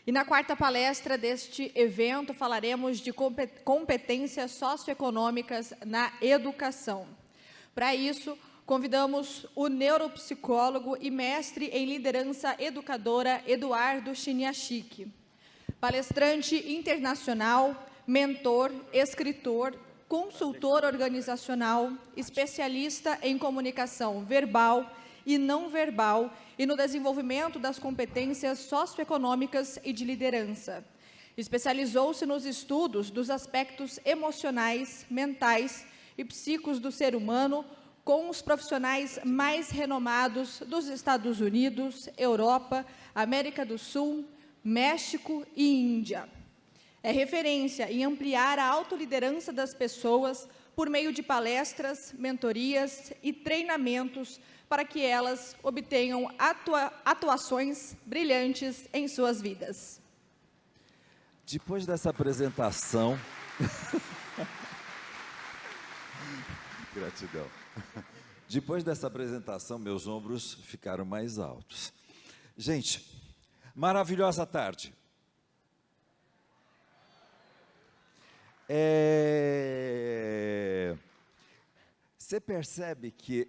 E na quarta palestra deste evento falaremos de competências socioeconômicas na educação. Para isso, convidamos o neuropsicólogo e mestre em liderança educadora Eduardo Chiniachik, palestrante internacional, mentor, escritor, consultor organizacional, especialista em comunicação verbal e não verbal e no desenvolvimento das competências socioeconômicas e de liderança. Especializou-se nos estudos dos aspectos emocionais, mentais e psíquicos do ser humano, com os profissionais mais renomados dos Estados Unidos, Europa, América do Sul, México e Índia. É referência em ampliar a autoliderança das pessoas por meio de palestras, mentorias e treinamentos para que elas obtenham atuações brilhantes em suas vidas. Depois dessa apresentação... Gratidão. Depois dessa apresentação, meus ombros ficaram mais altos. Gente, maravilhosa tarde. Você percebe que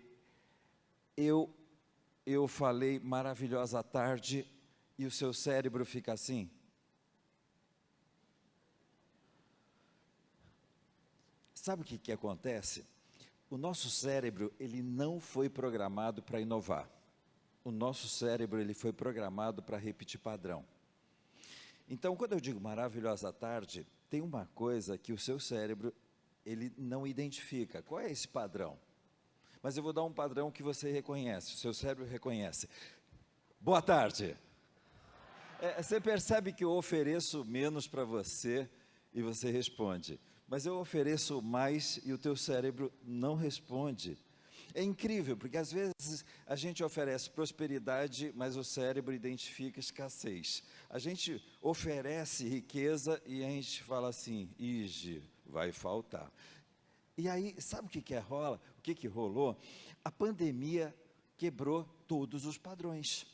eu falei maravilhosa tarde e o seu cérebro fica assim? Sabe o que acontece? O nosso cérebro, ele não foi programado para inovar. O nosso cérebro, ele foi programado para repetir padrão. Então, quando eu digo maravilhosa tarde, tem uma coisa que o seu cérebro, ele não identifica. Qual é esse padrão? Mas eu vou dar um padrão que você reconhece, o seu cérebro reconhece. Boa tarde. Você percebe que eu ofereço menos para você e você responde. Mas eu ofereço mais e o teu cérebro não responde. É incrível, porque às vezes a gente oferece prosperidade, mas o cérebro identifica escassez. A gente oferece riqueza e a gente fala assim, ige, vai faltar. E aí, sabe o que rola? O que rolou? A pandemia quebrou todos os padrões.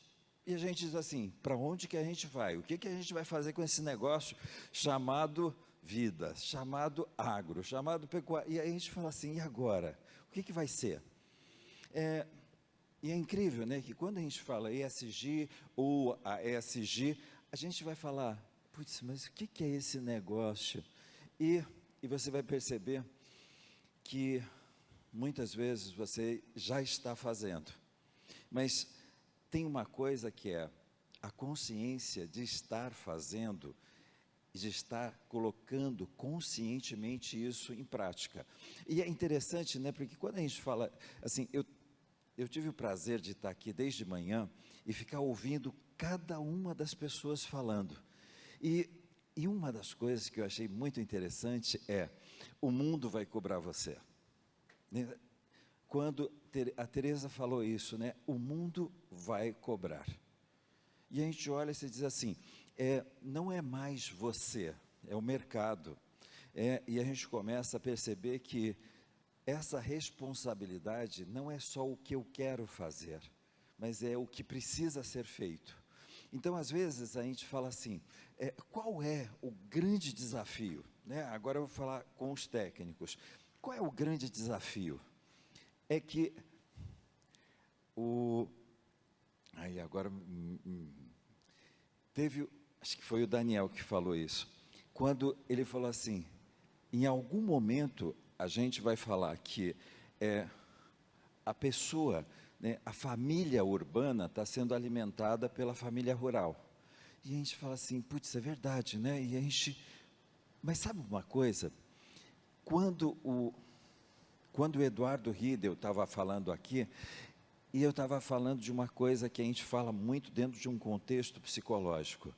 E a gente diz assim, para onde que a gente vai? O que a gente vai fazer com esse negócio chamado vida, chamado agro, chamado pecuária? E aí a gente fala assim, e agora? O que vai ser? E é incrível, né, que quando a gente fala ESG ou a ESG, a gente vai falar, putz, mas o que é esse negócio? E você vai perceber que muitas vezes você já está fazendo, mas tem uma coisa que é a consciência de estar fazendo, de estar colocando conscientemente isso em prática. E é interessante, né, porque quando a gente fala, assim, eu tive o prazer de estar aqui desde manhã e ficar ouvindo cada uma das pessoas falando. E uma das coisas que eu achei muito interessante é, o mundo vai cobrar você. Quando a Teresa falou isso, né, o mundo vai cobrar. E a gente olha e se diz assim, não é mais você, é o mercado. E a gente começa a perceber que essa responsabilidade não é só o que eu quero fazer, mas é o que precisa ser feito. Então, às vezes, a gente fala assim, qual é o grande desafio? Né? Agora eu vou falar com os técnicos. Qual é o grande desafio? É que Aí agora teve, acho que foi o Daniel que falou isso, quando ele falou assim, em algum momento a gente vai falar que a pessoa, né, a família urbana está sendo alimentada pela família rural. E a gente fala assim, putz, é verdade, né? E a gente, mas sabe uma coisa? Quando o Eduardo Riedel estava falando aqui, e eu estava falando de uma coisa que a gente fala muito dentro de um contexto psicológico.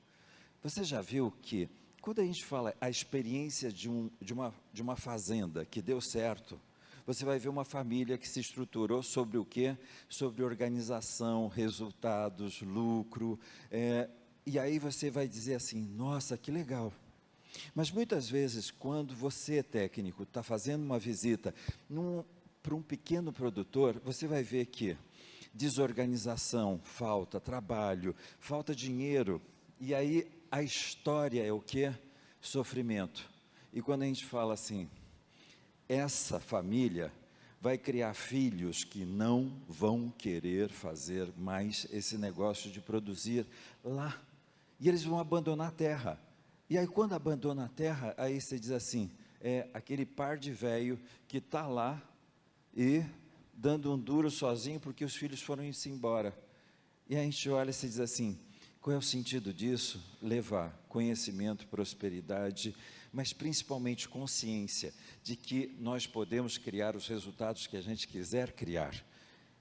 Você já viu que, quando a gente fala a experiência de uma fazenda que deu certo, você vai ver uma família que se estruturou sobre o quê? Sobre organização, resultados, lucro, e aí você vai dizer assim, nossa, que legal. Mas muitas vezes, quando você, técnico, está fazendo uma visita para um pequeno produtor, você vai ver que desorganização, falta trabalho, falta dinheiro, e aí a história é o quê? Sofrimento. E quando a gente fala assim, essa família vai criar filhos que não vão querer fazer mais esse negócio de produzir lá. E eles vão abandonar a terra. E aí, quando abandona a terra, aí você diz assim, é aquele par de velho que está lá e dando um duro sozinho porque os filhos foram indo embora. E a gente olha e se diz assim, qual é o sentido disso? Levar conhecimento, prosperidade, mas principalmente consciência de que nós podemos criar os resultados que a gente quiser criar.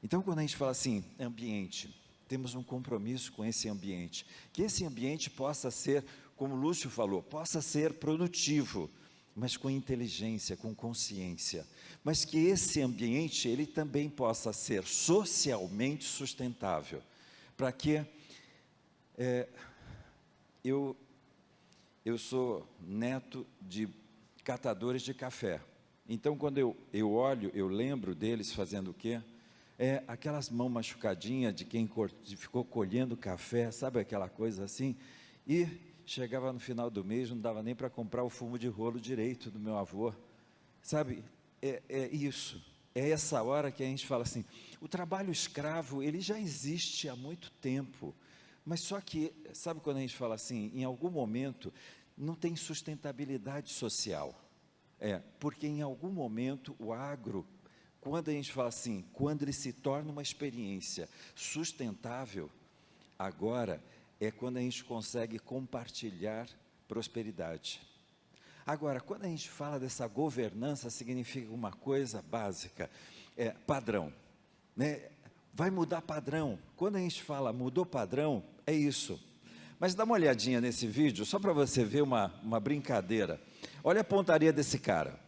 Então, quando a gente fala assim, ambiente, temos um compromisso com esse ambiente, que esse ambiente possa ser, como o Lúcio falou, possa ser produtivo, mas com inteligência, com consciência, mas que esse ambiente, ele também possa ser socialmente sustentável, para que, eu sou neto de catadores de café, então quando eu olho, eu lembro deles fazendo o quê? Aquelas mãos machucadinhas de quem ficou colhendo café, sabe aquela coisa assim, e chegava no final do mês, não dava nem para comprar o fumo de rolo direito do meu avô, sabe, isso, é essa hora que a gente fala assim, o trabalho escravo, ele já existe há muito tempo, mas só que, sabe quando a gente fala assim, em algum momento, não tem sustentabilidade social, porque em algum momento o agro, quando a gente fala assim, quando ele se torna uma experiência sustentável, agora é quando a gente consegue compartilhar prosperidade. Agora, quando a gente fala dessa governança, significa uma coisa básica, padrão, né? Vai mudar padrão. Quando a gente fala mudou padrão, é isso. Mas dá uma olhadinha nesse vídeo, só para você ver uma brincadeira. Olha a pontaria desse cara.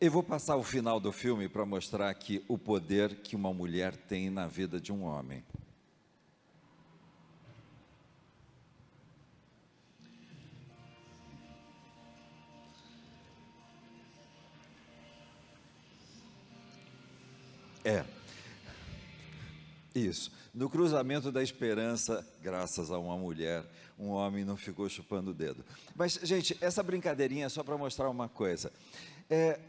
Eu vou passar o final do filme para mostrar aqui o poder que uma mulher tem na vida de um homem. Isso. No cruzamento da esperança, graças a uma mulher, um homem não ficou chupando o dedo. Mas, gente, essa brincadeirinha é só para mostrar uma coisa.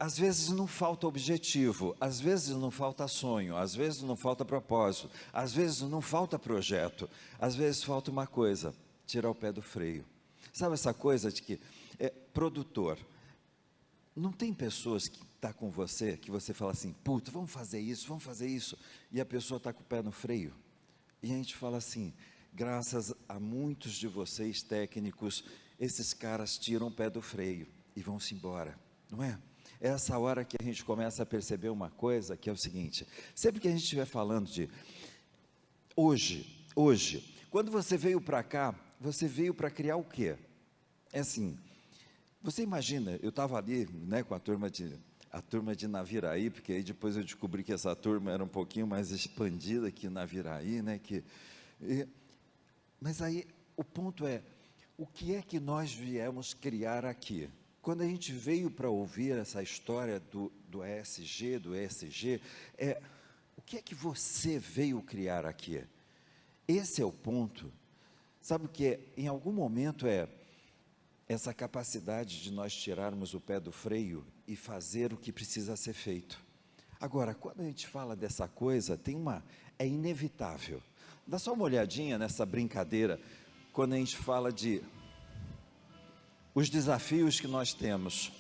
Às vezes não falta objetivo, às vezes não falta sonho, às vezes não falta propósito, às vezes não falta projeto, às vezes falta uma coisa: tirar o pé do freio. Sabe essa coisa de que, produtor, não tem pessoas que estão com você, que você fala assim, puta, vamos fazer isso, e a pessoa está com o pé no freio. E a gente fala assim, graças a muitos de vocês técnicos, esses caras tiram o pé do freio e vão-se embora, não é? É essa hora que a gente começa a perceber uma coisa, que é o seguinte: sempre que a gente estiver falando de hoje, quando você veio para cá, você veio para criar o quê? É assim, você imagina, eu estava ali, né, com a turma de Naviraí, porque aí depois eu descobri que essa turma era um pouquinho mais expandida que Naviraí, né, mas aí o ponto é, o que é que nós viemos criar aqui? Quando a gente veio para ouvir essa história do ESG, o que é que você veio criar aqui? Esse é o ponto. Sabe o que é? Em algum momento essa capacidade de nós tirarmos o pé do freio e fazer o que precisa ser feito. Agora, quando a gente fala dessa coisa, é inevitável. Dá só uma olhadinha nessa brincadeira, quando a gente fala de os desafios que nós temos.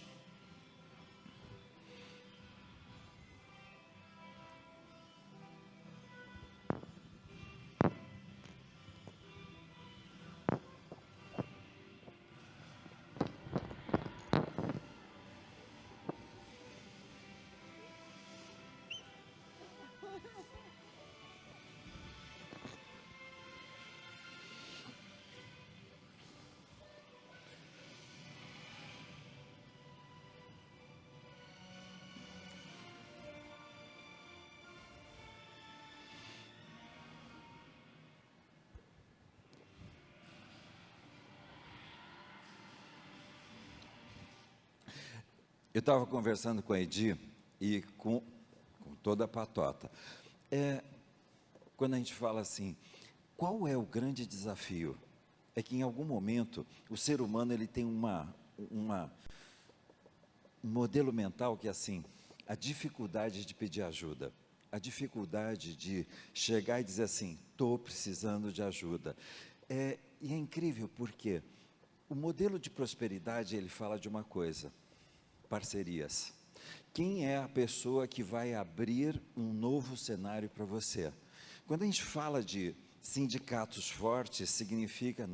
Eu estava conversando com a Edi e com toda a patota. Quando a gente fala assim, qual é o grande desafio? É que em algum momento o ser humano ele tem um modelo mental que é assim, a dificuldade de pedir ajuda, a dificuldade de chegar e dizer assim, estou precisando de ajuda. E é incrível porque o modelo de prosperidade ele fala de uma coisa: parcerias. Quem é a pessoa que vai abrir um novo cenário para você? Quando a gente fala de sindicatos fortes, significa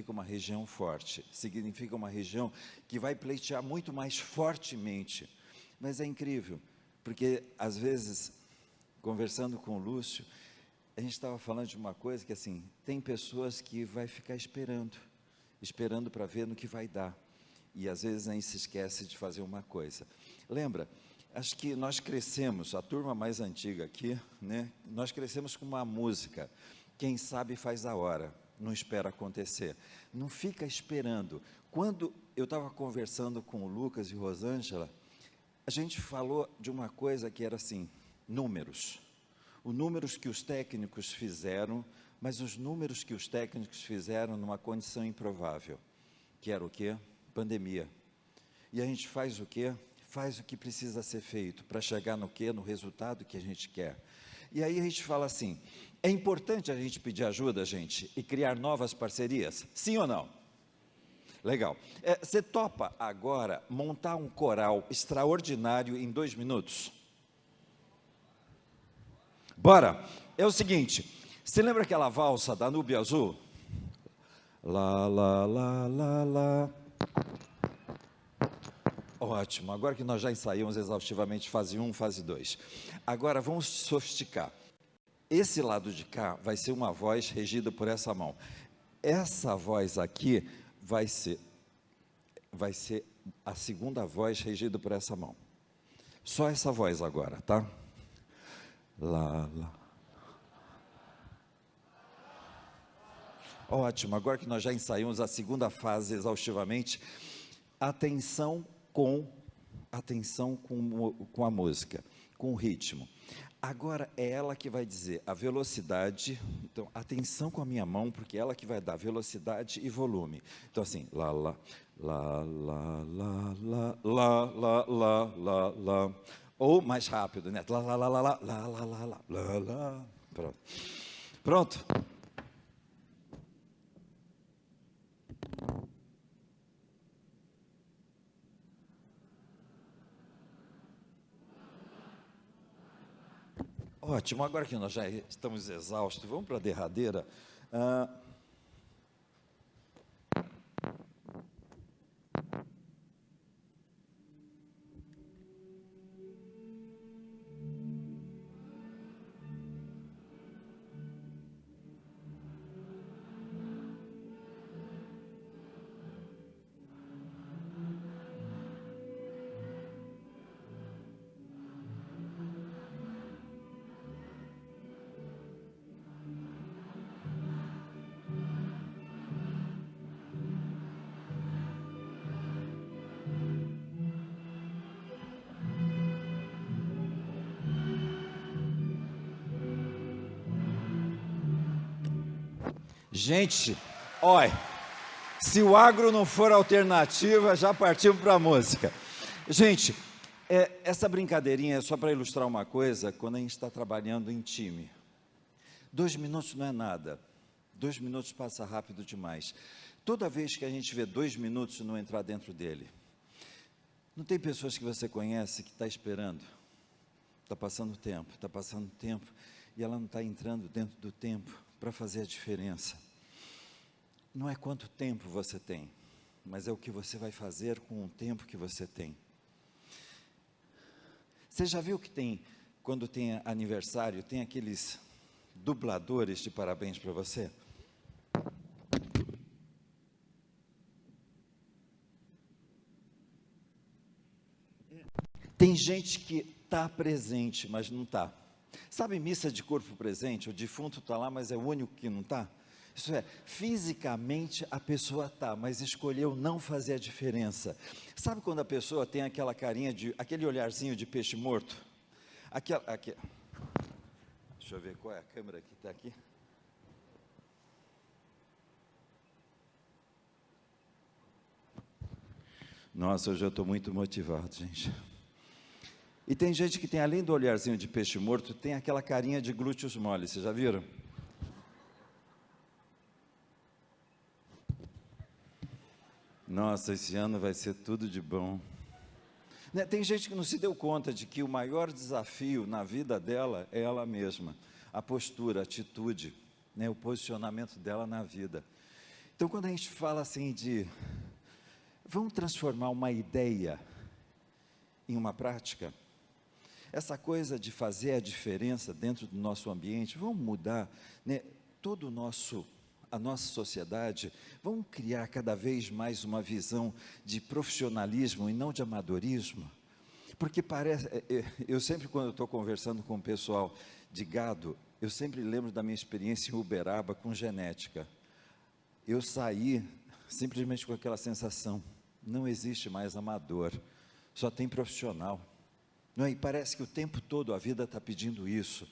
uma região forte, significa uma região que vai pleitear muito mais fortemente. Mas é incrível, porque às vezes, conversando com o Lúcio, a gente estava falando de uma coisa que assim, tem pessoas que vai ficar esperando para ver no que vai dar. E às vezes a gente se esquece de fazer uma coisa. Lembra, acho que nós crescemos, a turma mais antiga aqui, né? Nós crescemos com uma música, quem sabe faz a hora, não espera acontecer. Não fica esperando. Quando eu estava conversando com o Lucas e Rosângela, a gente falou de uma coisa que era assim, números. Os números que os técnicos fizeram, mas os números que os técnicos fizeram numa condição improvável, que era o quê? Pandemia. E a gente faz o quê? Faz o que precisa ser feito para chegar no quê? No resultado que a gente quer. E aí a gente fala assim, é importante a gente pedir ajuda, gente, e criar novas parcerias? Sim ou não? Legal. Você topa agora montar um coral extraordinário em 2 minutos? Bora! É o seguinte, você lembra aquela valsa da Nube Azul? Lá, lá, lá, lá, lá. Ótimo, agora que nós já ensaiamos exaustivamente fase 1, fase 2. Agora vamos sofisticar. Esse lado de cá vai ser uma voz regida por essa mão. Essa voz aqui vai ser a segunda voz regida por essa mão. Só essa voz agora, tá? Lá, lá. Ótimo, agora que nós já ensaiamos a segunda fase exaustivamente, atenção com a música, com o ritmo. Agora é ela que vai dizer a velocidade, então atenção com a minha mão, porque é ela que vai dar velocidade e volume. Então assim, lá, lá, lá, lá, lá, lá, lá, lá, lá, lá, lá. Ou mais rápido, né? Lá, lá, lá, lá, lá, lá, lá, lá, lá, lá, lá. Pronto. Pronto? Ótimo, agora que nós já estamos exaustos, vamos para a derradeira. Gente, olha, se o agro não for alternativa, já partimos para a música. Gente, essa brincadeirinha é só para ilustrar uma coisa, quando a gente está trabalhando em time. 2 minutos não é nada, 2 minutos passa rápido demais. Toda vez que a gente vê 2 minutos não entrar dentro dele, não tem pessoas que você conhece que está esperando, está passando tempo, e ela não está entrando dentro do tempo para fazer a diferença. Não é quanto tempo você tem, mas é o que você vai fazer com o tempo que você tem. Você já viu que tem, quando tem aniversário, tem aqueles dubladores de parabéns para você? Tem gente que está presente, mas não está. Sabe missa de corpo presente? O defunto está lá, mas é o único que não está? Isso é, fisicamente a pessoa está, mas escolheu não fazer a diferença. Sabe quando a pessoa tem aquela carinha, aquele olharzinho de peixe morto? Deixa eu ver qual é a câmera que está aqui. Nossa, hoje eu estou muito motivado, gente. E tem gente que tem, além do olharzinho de peixe morto, tem aquela carinha de glúteos moles, vocês já viram? Nossa, esse ano vai ser tudo de bom. Né? Tem gente que não se deu conta de que o maior desafio na vida dela é ela mesma. A postura, a atitude, né? O posicionamento dela na vida. Então, quando a gente fala assim de, vamos transformar uma ideia em uma prática, essa coisa de fazer a diferença dentro do nosso ambiente, vamos mudar, né, a nossa sociedade, vamos criar cada vez mais uma visão de profissionalismo e não de amadorismo, porque parece, eu sempre quando eu estou conversando com o pessoal de gado, eu sempre lembro da minha experiência em Uberaba com genética. Eu saí simplesmente com aquela sensação, não existe mais amador, só tem profissional. Não é? E parece que o tempo todo a vida está pedindo isso,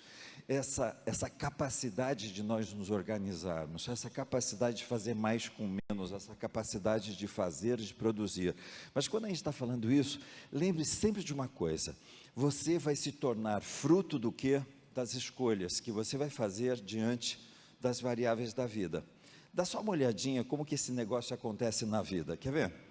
essa capacidade de nós nos organizarmos, essa capacidade de fazer mais com menos, essa capacidade de fazer, de produzir. Mas quando a gente está falando isso, lembre-se sempre de uma coisa, você vai se tornar fruto do quê? Das escolhas que você vai fazer diante das variáveis da vida. Dá só uma olhadinha como que esse negócio acontece na vida, quer ver?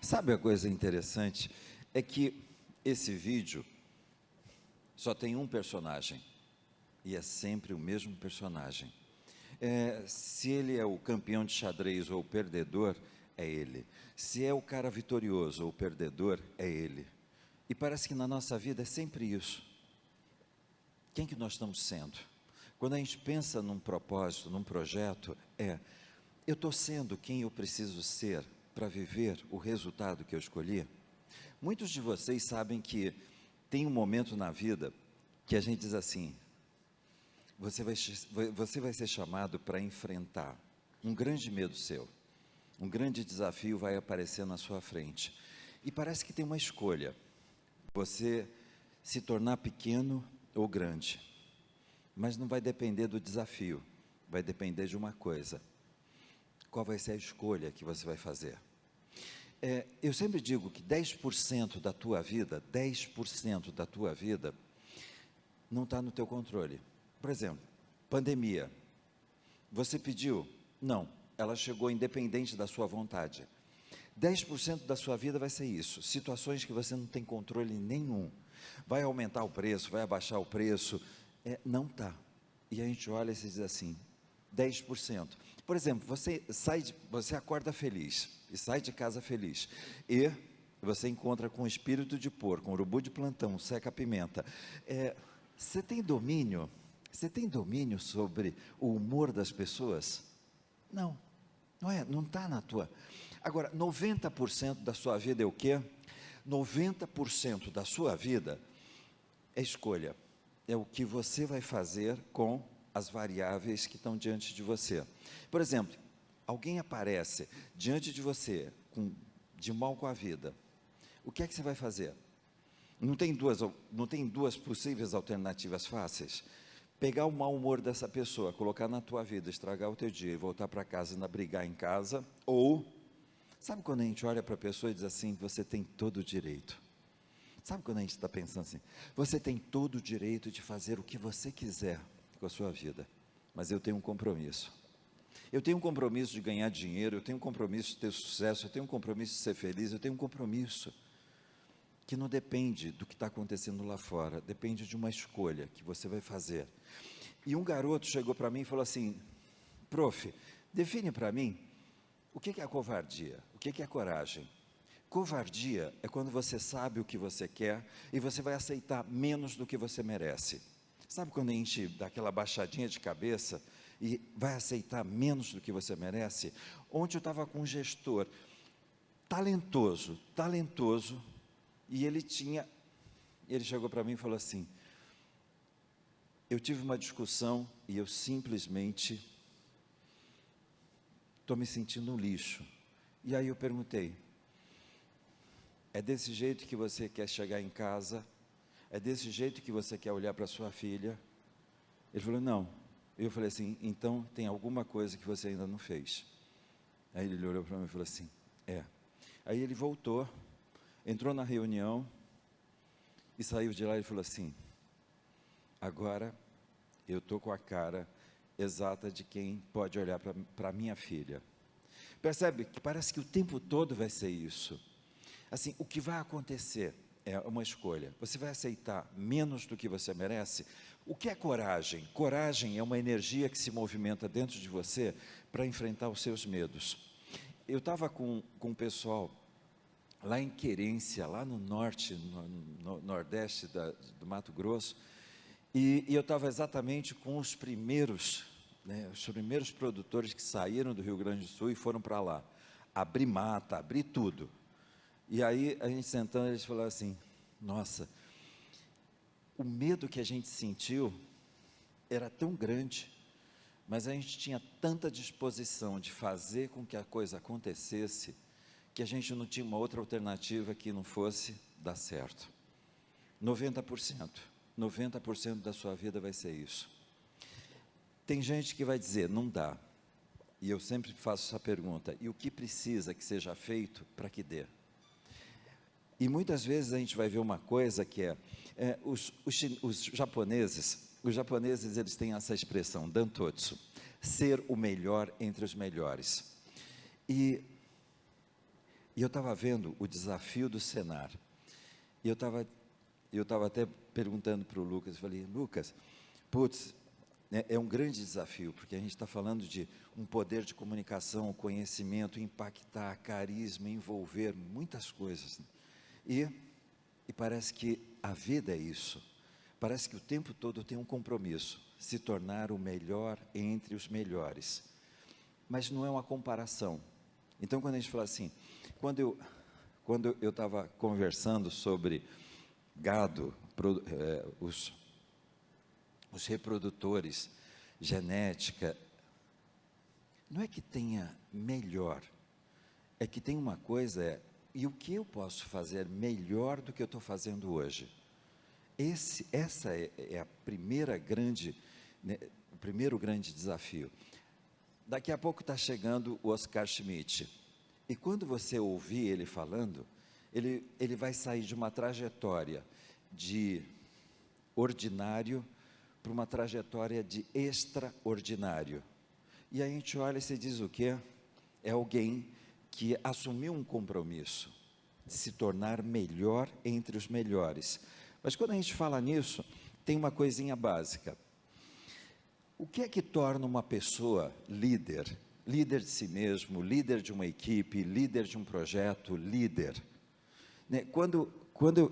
Sabe a coisa interessante? É que esse vídeo só tem um personagem, e é sempre o mesmo personagem. Se ele é o campeão de xadrez ou o perdedor, é ele. Se é o cara vitorioso ou o perdedor, é ele. E parece que na nossa vida é sempre isso. Quem que nós estamos sendo? Quando a gente pensa num propósito, num projeto, eu estou sendo quem eu preciso ser para viver o resultado que eu escolhi? Muitos de vocês sabem que tem um momento na vida que a gente diz assim, você vai ser chamado para enfrentar um grande medo seu, um grande desafio vai aparecer na sua frente, e parece que tem uma escolha, você se tornar pequeno ou grande, mas não vai depender do desafio, vai depender de uma coisa, qual vai ser a escolha que você vai fazer? Eu sempre digo que 10% da tua vida, 10% da tua vida, não está no teu controle. Por exemplo, pandemia, você pediu? Não, ela chegou independente da sua vontade. 10% da sua vida vai ser isso, situações que você não tem controle nenhum. Vai aumentar o preço, vai abaixar o preço, não está. E a gente olha e se diz assim, 10%. Por exemplo, você acorda feliz, e sai de casa feliz, e você encontra com espírito de porco, um urubu de plantão, seca a pimenta. Você tem domínio sobre o humor das pessoas? Não, não está na tua. Agora, 90% da sua vida é o quê? 90% da sua vida é escolha, é o que você vai fazer com as variáveis que estão diante de você. Por exemplo, alguém aparece diante de você de mal com a vida, o que é que você vai fazer? Não tem duas possíveis alternativas fáceis? Pegar o mau humor dessa pessoa, colocar na tua vida, estragar o teu dia e voltar para casa e ainda brigar em casa, ou, sabe quando a gente olha para a pessoa e diz assim, você tem todo o direito? Sabe quando a gente está pensando assim, você tem todo o direito de fazer o que você quiser com a sua vida, mas eu tenho um compromisso. Eu tenho um compromisso de ganhar dinheiro, eu tenho um compromisso de ter sucesso, eu tenho um compromisso de ser feliz, eu tenho um compromisso que não depende do que está acontecendo lá fora, depende de uma escolha que você vai fazer. E um garoto chegou para mim e falou assim, prof, define para mim, o que é a covardia? O que é a coragem? Covardia é quando você sabe o que você quer e você vai aceitar menos do que você merece. Sabe quando a gente dá aquela baixadinha de cabeça e vai aceitar menos do que você merece? Ontem eu estava com um gestor talentoso, e ele chegou para mim e falou assim, eu tive uma discussão e eu simplesmente estou me sentindo um lixo. E aí eu perguntei, é desse jeito que você quer chegar em casa? É desse jeito que você quer olhar para sua filha? Ele falou, não. Eu falei assim, então tem alguma coisa que você ainda não fez. Aí ele olhou para mim e falou assim, Aí ele voltou, entrou na reunião e saiu de lá e falou assim, agora eu estou com a cara exata de quem pode olhar para minha filha. Percebe que parece que o tempo todo vai ser isso. Assim, o que vai acontecer é uma escolha. Você vai aceitar menos do que você merece? O que é coragem? Coragem é uma energia que se movimenta dentro de você para enfrentar os seus medos. Eu estava com o pessoal lá em Querência, lá no norte, no nordeste do Mato Grosso, e eu estava exatamente com os primeiros produtores que saíram do Rio Grande do Sul e foram para lá, abrir mata, abrir tudo. E aí a gente sentando, eles falaram assim, nossa, o medo que a gente sentiu era tão grande, mas a gente tinha tanta disposição de fazer com que a coisa acontecesse, que a gente não tinha uma outra alternativa que não fosse dar certo. 90% da sua vida vai ser isso. Tem gente que vai dizer, não dá, e eu sempre faço essa pergunta, e o que precisa que seja feito para que dê? E muitas vezes a gente vai ver uma coisa que os japoneses eles têm essa expressão, dantotsu, ser o melhor entre os melhores. E E eu estava vendo o desafio do Senar. E eu estava até perguntando para o Lucas, falei, Lucas, putz, é um grande desafio, porque a gente está falando de um poder de comunicação, conhecimento, impactar, carisma, envolver, muitas coisas. E parece que a vida é isso. Parece que o tempo todo tem um compromisso, se tornar o melhor entre os melhores. Mas não é uma comparação. Então, quando a gente fala assim, quando eu estava conversando sobre gado, os reprodutores, genética, não é que tenha melhor, é que tem uma coisa, e o que eu posso fazer melhor do que eu estou fazendo hoje? Essa é a primeira grande, né, o primeiro grande desafio. Daqui a pouco está chegando o Oscar Schmidt, e quando você ouvir ele falando, ele vai sair de uma trajetória de ordinário para uma trajetória de extraordinário. E aí a gente olha e se diz o quê? É alguém que assumiu um compromisso de se tornar melhor entre os melhores. Mas quando a gente fala nisso, tem uma coisinha básica. O que é que torna uma pessoa líder? Líder de si mesmo, líder de uma equipe, líder de um projeto, líder. Né? Quando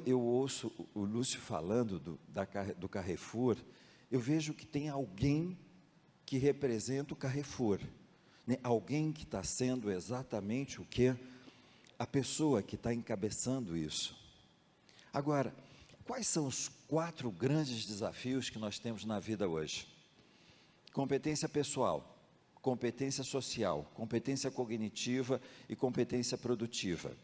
eu ouço o Lúcio falando do Carrefour, eu vejo que tem alguém que representa o Carrefour. Né? Alguém que está sendo exatamente o que? A pessoa que está encabeçando isso. Agora, quais são os 4 grandes desafios que nós temos na vida hoje? Competência pessoal, competência social, competência cognitiva e competência produtiva.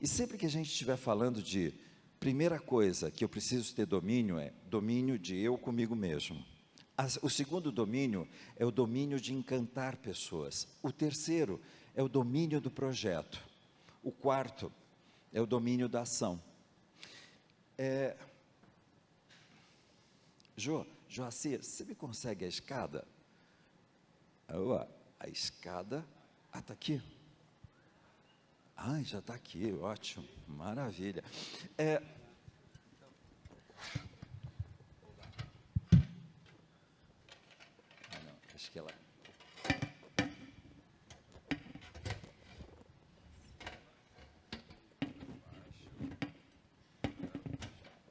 E sempre que a gente estiver falando de primeira coisa que eu preciso ter domínio, é domínio de eu comigo mesmo. O segundo domínio é o domínio de encantar pessoas. O terceiro é o domínio do projeto. O quarto é o domínio da ação. Joacir, você me consegue a escada? A escada, está aqui. Já está aqui, ótimo, maravilha. Não, acho que ela...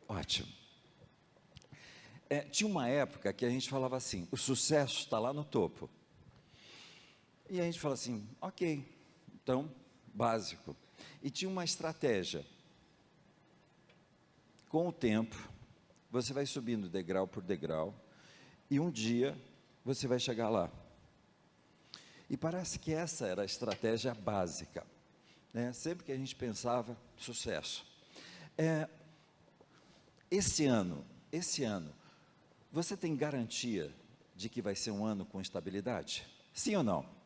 Ótimo. Tinha uma época que a gente falava assim, o sucesso está lá no topo. E a gente fala assim, ok, então, básico. E tinha uma estratégia. Com o tempo, você vai subindo degrau por degrau, e um dia você vai chegar lá. E parece que essa era a estratégia básica, né? Sempre que a gente pensava, sucesso. Esse ano, você tem garantia de que vai ser um ano com estabilidade? Sim ou não?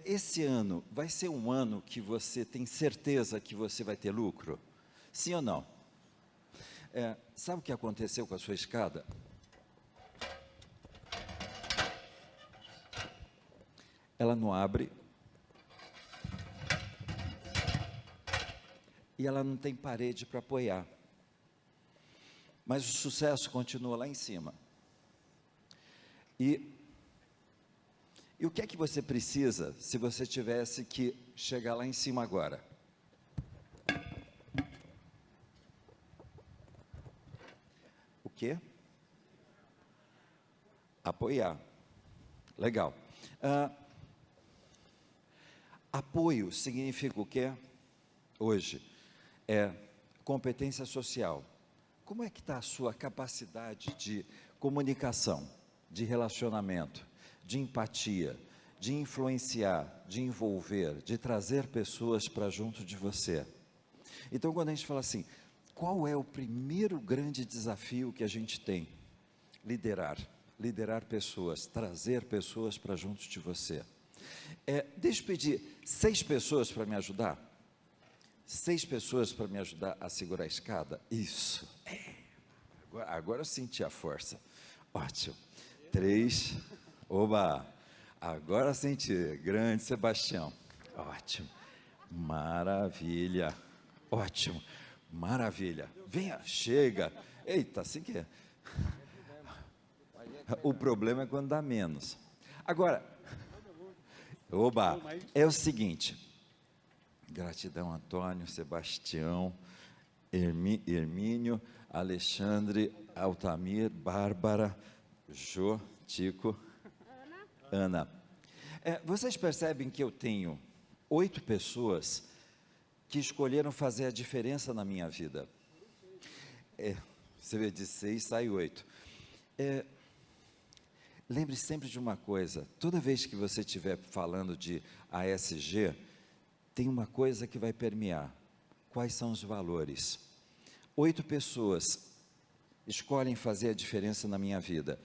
Esse ano vai ser um ano que você tem certeza que você vai ter lucro? Sim ou não? Sabe o que aconteceu com a sua escada? Ela não abre e ela não tem parede para apoiar. Mas o sucesso continua lá em cima. E o que é que você precisa se você tivesse que chegar lá em cima agora? O quê? Apoiar. Legal. Apoio significa o quê? Hoje, competência social. Como é que está a sua capacidade de comunicação, de relacionamento, de empatia, de influenciar, de envolver, de trazer pessoas para junto de você? Então, quando a gente fala assim, qual é o primeiro grande desafio que a gente tem? Liderar pessoas, trazer pessoas para junto de você. Deixa eu pedir 6 pessoas para me ajudar. 6 pessoas para me ajudar a segurar a escada. Isso. Agora eu senti a força. Ótimo. 3. Oba. Agora senti. Grande Sebastião. Ótimo. Maravilha. Ótimo. Maravilha. Venha, chega. Eita, assim que é. O problema é quando dá menos. Agora, oba, é o seguinte. Gratidão, Antônio, Sebastião, Hermínio, Alexandre, Altamir, Bárbara, Jô, Tico, Ana. Vocês percebem que eu tenho 8 pessoas que escolheram fazer a diferença na minha vida. Você vê, de 6 sai 8. Lembre sempre de uma coisa, toda vez que você estiver falando de ASG, tem uma coisa que vai permear. Quais são os valores? 8 pessoas escolhem fazer a diferença na minha vida.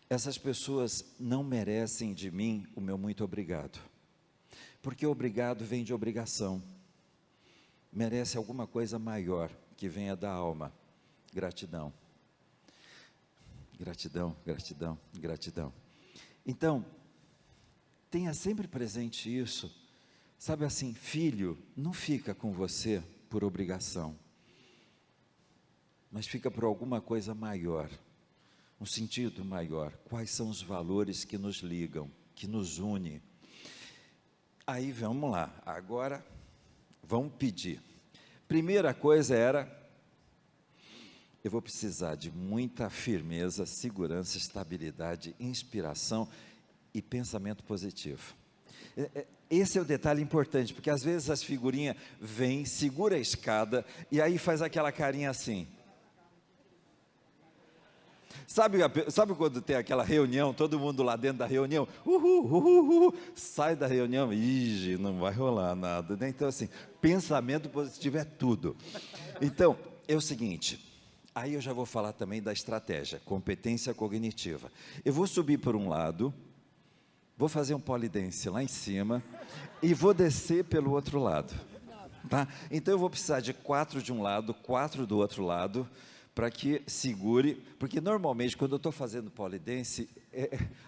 Essas pessoas não merecem de mim o meu muito obrigado. Porque obrigado vem de obrigação. Merece alguma coisa maior que venha da alma. Gratidão. Gratidão, gratidão, gratidão. Então, tenha sempre presente isso. Sabe assim, filho não fica com você por obrigação, mas fica por alguma coisa maior, um sentido maior. Quais são os valores que nos ligam, que nos unem? Aí vamos lá, agora vamos pedir. Primeira coisa era, eu vou precisar de muita firmeza, segurança, estabilidade, inspiração e pensamento positivo. Esse é o detalhe importante, porque às vezes as figurinhas vêm, segura a escada e aí faz aquela carinha assim. Sabe quando tem aquela reunião, todo mundo lá dentro da reunião, sai da reunião, não vai rolar nada, né? Então assim, pensamento positivo é tudo. Então, é o seguinte, aí eu já vou falar também da estratégia, competência cognitiva. Eu vou subir por um lado, vou fazer um polidense lá em cima e vou descer pelo outro lado, tá? Então eu vou precisar de 4 de um lado, 4 do outro lado, para que segure, porque normalmente quando eu estou fazendo polidense,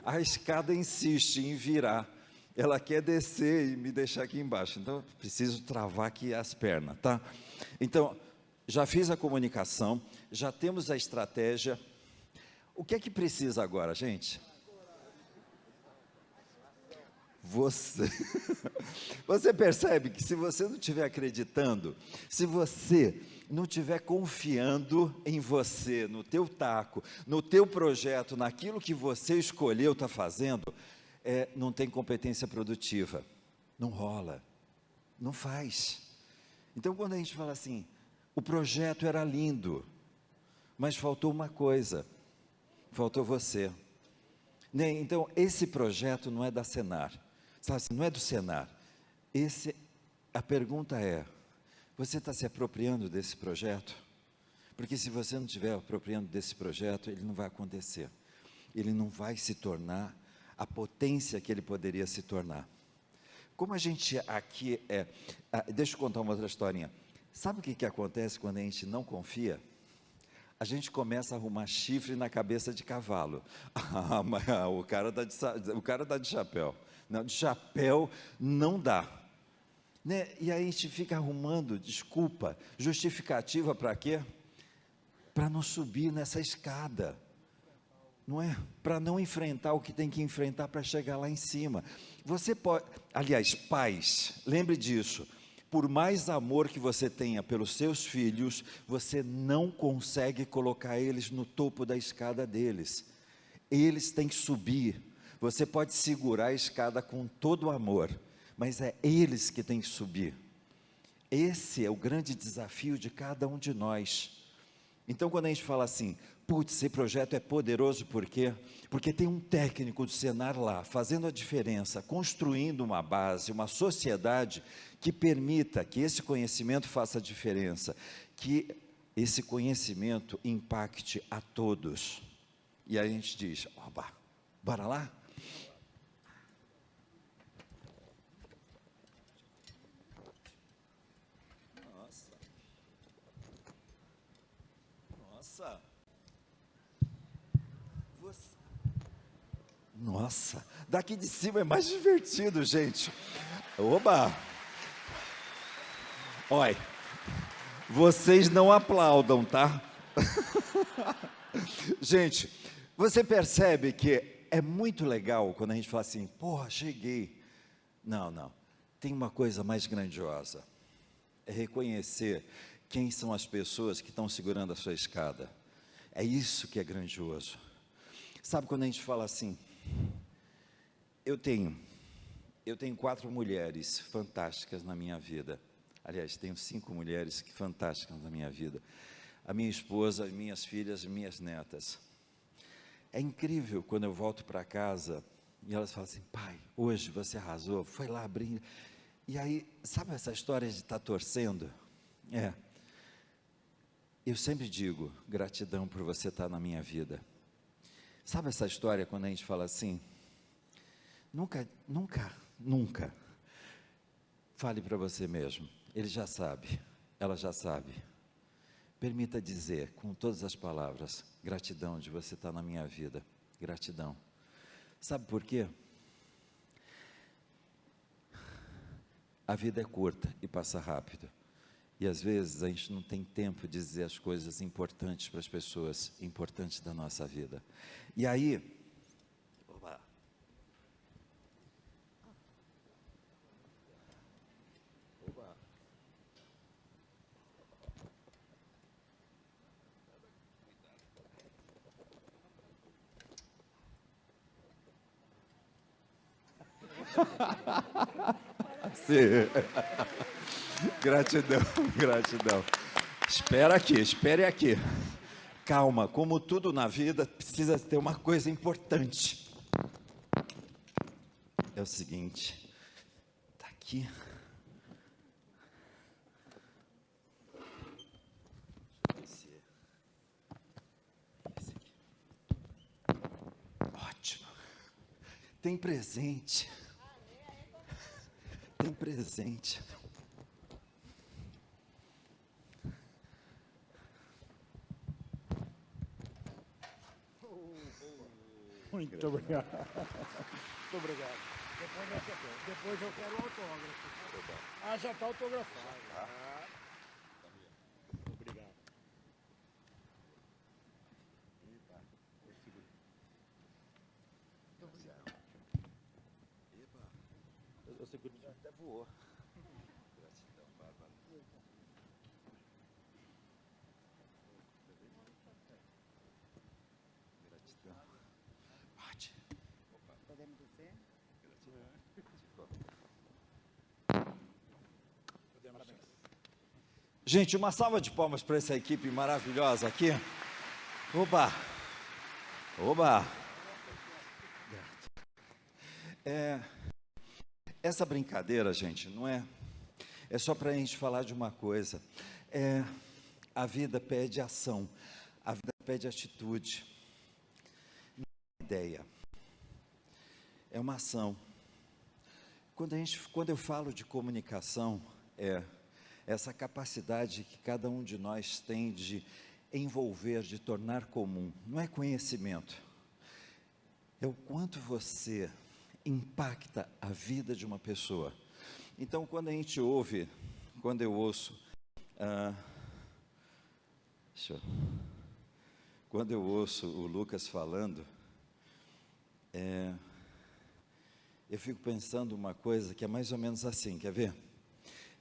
a escada insiste em virar, ela quer descer e me deixar aqui embaixo, então eu preciso travar aqui as pernas, tá? Então, já fiz a comunicação, já temos a estratégia, o que é que precisa agora, gente? Você percebe que se você não estiver acreditando, se você não estiver confiando em você, no teu taco, no teu projeto, naquilo que você escolheu estar fazendo, não tem competência produtiva, não rola, não faz. Então quando a gente fala assim, o projeto era lindo, mas faltou uma coisa, faltou você. Então esse projeto não é da Senar, sabe, não é do Senar. A pergunta é, você está se apropriando desse projeto? Porque se você não estiver apropriando desse projeto, ele não vai acontecer. Ele não vai se tornar a potência que ele poderia se tornar. Como a gente aqui deixa eu contar uma outra historinha. Sabe o que acontece quando a gente não confia? A gente começa a arrumar chifre na cabeça de cavalo. Mas o cara tá de chapéu. Não, de chapéu não dá. Né? E aí a gente fica arrumando desculpa, justificativa para quê? Para não subir nessa escada, não é? Para não enfrentar o que tem que enfrentar para chegar lá em cima. Você pode, aliás, pais, lembre disso, por mais amor que você tenha pelos seus filhos, você não consegue colocar eles no topo da escada deles. Eles têm que subir. Você pode segurar a escada com todo o amor, mas é eles que têm que subir. Esse é o grande desafio de cada um de nós. Então quando a gente fala assim, putz, esse projeto é poderoso, por quê? Porque tem um técnico do Senar lá, fazendo a diferença, construindo uma base, uma sociedade que permita que esse conhecimento faça a diferença, que esse conhecimento impacte a todos. E aí a gente diz, oba, bora lá? Nossa, daqui de cima é mais divertido, gente. Oba! Olha, vocês não aplaudam, tá? Gente, você percebe que é muito legal quando a gente fala assim, porra, cheguei. Não. Tem uma coisa mais grandiosa. É reconhecer quem são as pessoas que estão segurando a sua escada. É isso que é grandioso. Sabe quando a gente fala assim, eu tenho 4 mulheres fantásticas na minha vida. Aliás, tenho 5 mulheres fantásticas na minha vida. A minha esposa, as minhas filhas, minhas netas. É incrível quando eu volto para casa e elas falam assim, pai, hoje você arrasou, foi lá abrir. E aí, sabe essa história de estar torcendo? Eu sempre digo, gratidão por você estar na minha vida. Sabe essa história quando a gente fala assim, nunca fale para você mesmo, ele já sabe, ela já sabe. Permita dizer, com todas as palavras, gratidão de você estar na minha vida, gratidão. Sabe por quê? A vida é curta e passa rápido. E às vezes a gente não tem tempo de dizer as coisas importantes para as pessoas, importantes da nossa vida. E aí, sim. Gratidão. Espere aqui. Calma, como tudo na vida, precisa ter uma coisa importante. É o seguinte, está aqui. Ótimo. Tem presente. Muito obrigado. Muito obrigado. Depois eu quero o autógrafo. Já está autografado. Obrigado. Eu seguro. Até voou. Podemos dizer? Gente, uma salva de palmas para essa equipe maravilhosa aqui. Oba! Essa brincadeira, gente, não é só para a gente falar de uma coisa. A vida pede ação, a vida pede atitude. Não é uma ideia, é uma ação. Quando eu falo de comunicação, essa capacidade que cada um de nós tem de envolver, de tornar comum. Não é conhecimento, é o quanto você impacta a vida de uma pessoa. Então, quando eu ouço o Lucas falando, eu fico pensando uma coisa que é mais ou menos assim, quer ver?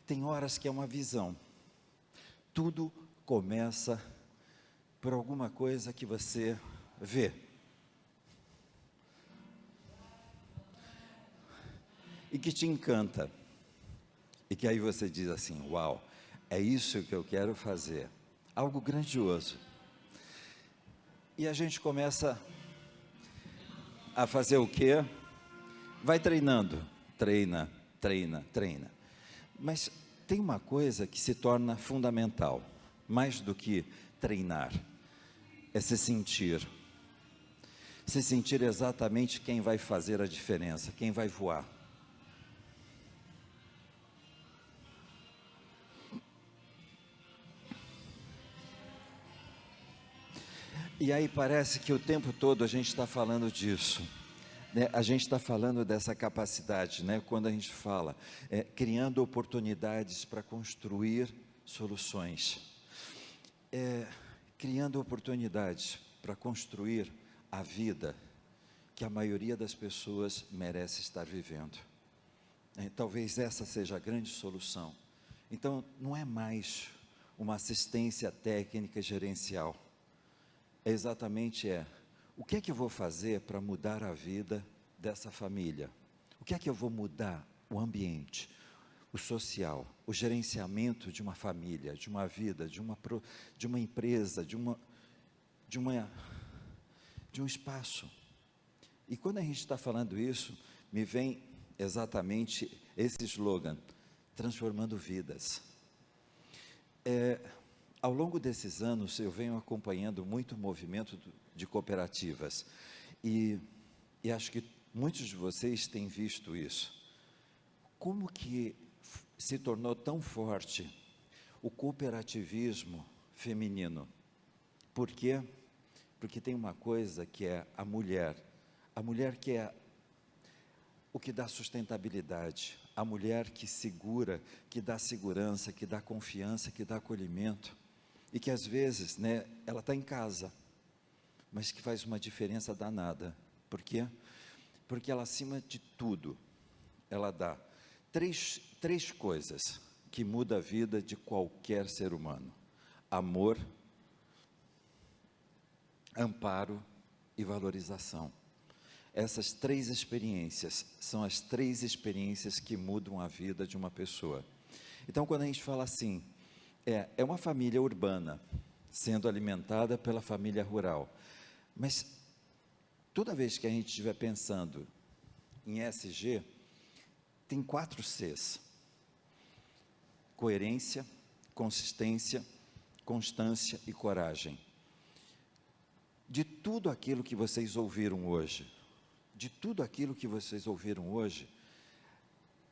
Tem horas que é uma visão. Tudo começa por alguma coisa que você vê. E que te encanta. E que aí você diz assim, uau, é isso que eu quero fazer. Algo grandioso. E a gente começa a fazer o quê? Vai treinando. Treina. Mas tem uma coisa que se torna fundamental, mais do que treinar, é se sentir exatamente quem vai fazer a diferença, quem vai voar. E aí parece que o tempo todo a gente está falando disso. né, a gente está falando dessa capacidade, né, quando a gente fala, criando oportunidades para construir soluções, criando oportunidades para construir a vida que a maioria das pessoas merece estar vivendo. Talvez essa seja a grande solução. Então, não é mais uma assistência técnica e gerencial. É exatamente o que é que eu vou fazer para mudar a vida dessa família? O que é que eu vou mudar? O ambiente, o social, o gerenciamento de uma família, de uma vida, de uma empresa, de um espaço. E quando a gente está falando isso, me vem exatamente esse slogan, transformando vidas. Ao longo desses anos, eu venho acompanhando muito o movimento de cooperativas, e acho que muitos de vocês têm visto isso. Como que se tornou tão forte o cooperativismo feminino? Por quê? Porque tem uma coisa que é a mulher que é o que dá sustentabilidade, a mulher que segura, que dá segurança, que dá confiança, que dá acolhimento, e que às vezes, né, ela está em casa, mas que faz uma diferença danada. Por quê? Porque ela, acima de tudo, ela dá três coisas que mudam a vida de qualquer ser humano: amor, amparo e valorização. Essas 3 experiências são as 3 experiências que mudam a vida de uma pessoa. Então, quando a gente fala assim, é uma família urbana sendo alimentada pela família rural, mas toda vez que a gente estiver pensando em ESG, tem 4 Cs: coerência, consistência, constância e coragem. De tudo aquilo que vocês ouviram hoje,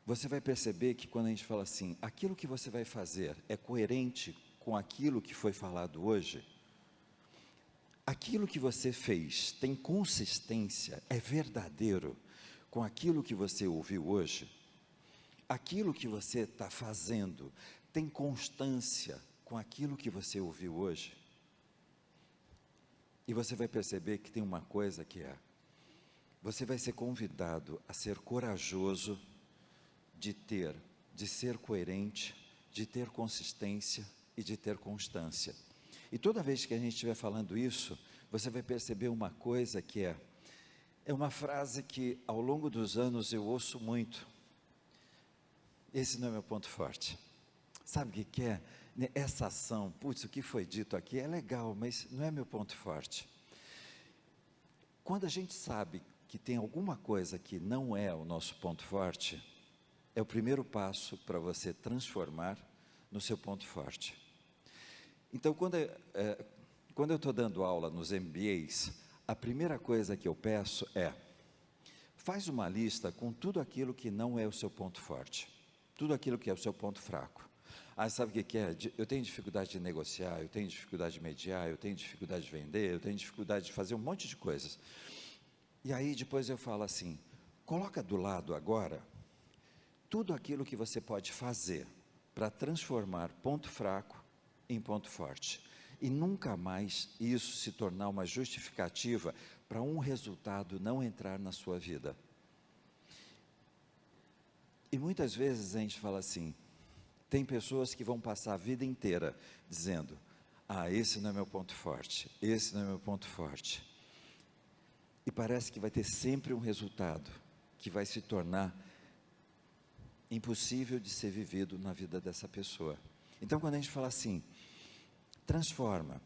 você vai perceber que quando a gente fala assim, aquilo que você vai fazer é coerente com aquilo que foi falado hoje, aquilo que você fez tem consistência, é verdadeiro com aquilo que você ouviu hoje, aquilo que você está fazendo tem constância com aquilo que você ouviu hoje, e você vai perceber que tem uma coisa que você vai ser convidado a ser corajoso, de ser coerente, de ter consistência e de ter constância. E toda vez que a gente estiver falando isso, você vai perceber uma coisa que é uma frase que ao longo dos anos eu ouço muito: esse não é meu ponto forte. Sabe o que é? Essa ação, putz, o que foi dito aqui é legal, mas não é meu ponto forte. Quando a gente sabe que tem alguma coisa que não é o nosso ponto forte, é o primeiro passo para você transformar no seu ponto forte. Então, quando eu estou dando aula nos MBAs, a primeira coisa que eu peço faz uma lista com tudo aquilo que não é o seu ponto forte, tudo aquilo que é o seu ponto fraco. Sabe o que é? Eu tenho dificuldade de negociar, eu tenho dificuldade de mediar, eu tenho dificuldade de vender, eu tenho dificuldade de fazer um monte de coisas. E aí depois eu falo assim, coloca do lado agora tudo aquilo que você pode fazer para transformar ponto fraco em ponto forte. E nunca mais isso se tornar uma justificativa para um resultado não entrar na sua vida. E muitas vezes a gente fala assim, tem pessoas que vão passar a vida inteira dizendo, esse não é meu ponto forte, esse não é meu ponto forte. E parece que vai ter sempre um resultado que vai se tornar impossível de ser vivido na vida dessa pessoa. Então, quando a gente fala assim, transforma.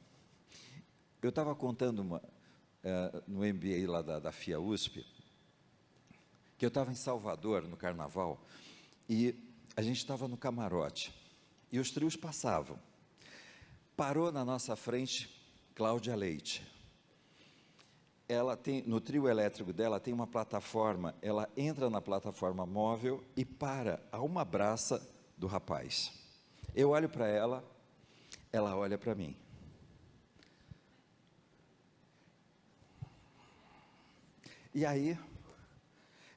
Eu estava contando no MBA lá da FIA USP, que eu estava em Salvador, no Carnaval, e a gente estava no camarote, e os trios passavam. Parou na nossa frente Cláudia Leite. Ela tem, no trio elétrico dela, tem uma plataforma, ela entra na plataforma móvel e para a uma braça do rapaz. Eu olho para ela olha para mim. E aí,